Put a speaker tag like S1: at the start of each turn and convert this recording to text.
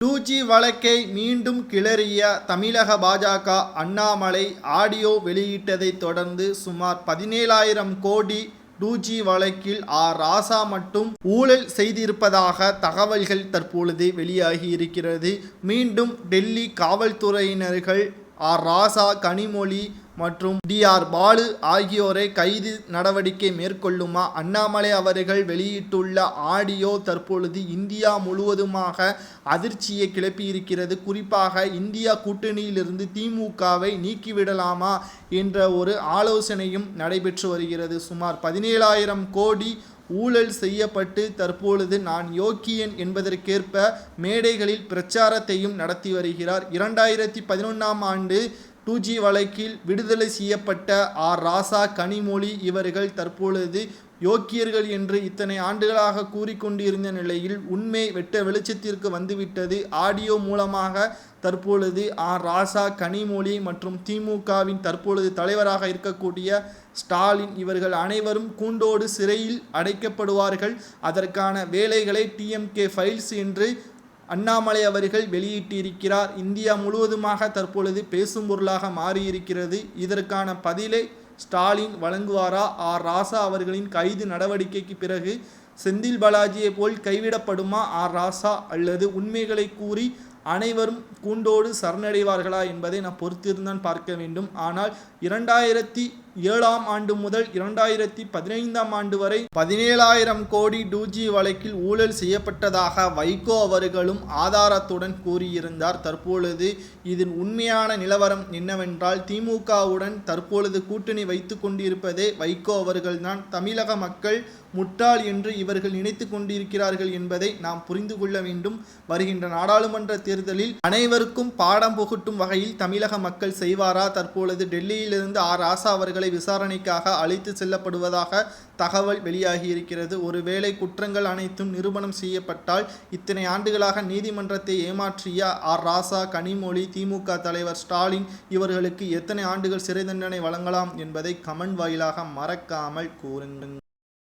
S1: 2G வழக்கை மீண்டும் கிளறிய தமிழக பாஜக. அண்ணாமலை ஆடியோ வெளியிட்டதை தொடர்ந்து சுமார் 17,000 கோடி 2G வழக்கில் ராசா மட்டும் ஊழல் செய்திருப்பதாக தகவல்கள் தற்பொழுது வெளியாகி இருக்கிறது. மீண்டும் டெல்லி காவல்துறையினர்கள் ராசா, கனிமொழி மற்றும் DR பாலு ஆகியோரை கைது நடவடிக்கை மேற்கொள்ளுமா? அண்ணாமலை அவர்கள் வெளியிட்டுள்ள ஆடியோ தற்பொழுது இந்தியா முழுவதுமாக அதிர்ச்சியை கிளப்பியிருக்கிறது. குறிப்பாக இந்தியா கூட்டணியிலிருந்து திமுகவை நீக்கிவிடலாமா என்ற ஒரு ஆலோசனையும் நடைபெற்று வருகிறது. சுமார் 17,000 கோடி ஊழல் செய்யப்பட்டு தற்பொழுது நான் யோக்கியன் என்பதற்கேற்ப மேடைகளில் பிரச்சாரத்தையும் நடத்தி வருகிறார். 2011ஆம் ஆண்டு 2G வழக்கில் விடுதலை செய்யப்பட்ட ராசா, கனிமொழி இவர்கள் தற்பொழுது யோக்கியர்கள் என்று இத்தனை ஆண்டுகளாக கூறிக்கொண்டிருந்த நிலையில் உண்மை வெட்ட வெளிச்சத்திற்கு வந்துவிட்டது. ஆடியோ மூலமாக தற்பொழுது ராசா, கனிமொழி மற்றும் திமுகவின் தற்பொழுது தலைவராக இருக்கக்கூடிய ஸ்டாலின் இவர்கள் அனைவரும் கூண்டோடு சிறையில் அடைக்கப்படுவார்கள். அதற்கான வேலைகளை TMK ஃபைல்ஸ் என்று அண்ணாமலை அவர்கள் வெளியிட்டிருக்கிறார். இந்தியா முழுவதுமாக தற்பொழுது பேசும் பொருளாக மாறியிருக்கிறது. இதற்கான பதிலை ஸ்டாலின் வழங்குவாரா? ராசா அவர்களின் கைது நடவடிக்கைக்கு பிறகு செந்தில் பாலாஜியை போல் கைவிடப்படுமா ராசா, அல்லது உண்மைகளை கூறி அனைவரும் கூண்டோடு சரணடைவார்களா என்பதை நான் பொறுத்திருந்தான் பார்க்க வேண்டும். ஆனால் 2007ஆம் ஆண்டு முதல் 2015ஆம் ஆண்டு வரை 17,000 கோடி 2G வழக்கில் ஊழல் செய்யப்பட்டதாக வைகோ அவர்களும் ஆதாரத்துடன் கூறியிருந்தார். தற்பொழுது இதன் உண்மையான நிலவரம் என்னவென்றால், திமுகவுடன் தற்பொழுது கூட்டணி வைத்து கொண்டிருப்பதே வைகோ அவர்கள்தான். தமிழக மக்கள் முட்டாள் என்று இவர்கள் நினைத்து கொண்டிருக்கிறார்கள் என்பதை நாம் புரிந்து கொள்ள வேண்டும். வருகின்ற நாடாளுமன்ற தேர்தலில் அனைவருக்கும் பாடம் புகட்டும் வகையில் தமிழக மக்கள் செய்வாரா? தற்பொழுது டெல்லியிலிருந்து ராசா அவர்களை விசாரணைக்காக அழைத்து செல்லப்படுவதாக தகவல் வெளியாகி இருக்கிறது. ஒருவேளை குற்றங்கள் அனைத்தும் நிரூபணம் செய்யப்பட்டால் இத்தனை ஆண்டுகளாக நீதிமன்றத்தை ஏமாற்றிய ராசா, கனிமொழி, திமுக தலைவர் ஸ்டாலின் இவர்களுக்கு எத்தனை ஆண்டுகள் சிறை தண்டனை வழங்கலாம் என்பதை கமெண்ட் வாயிலாக மறக்காமல் கூறுங்கள்.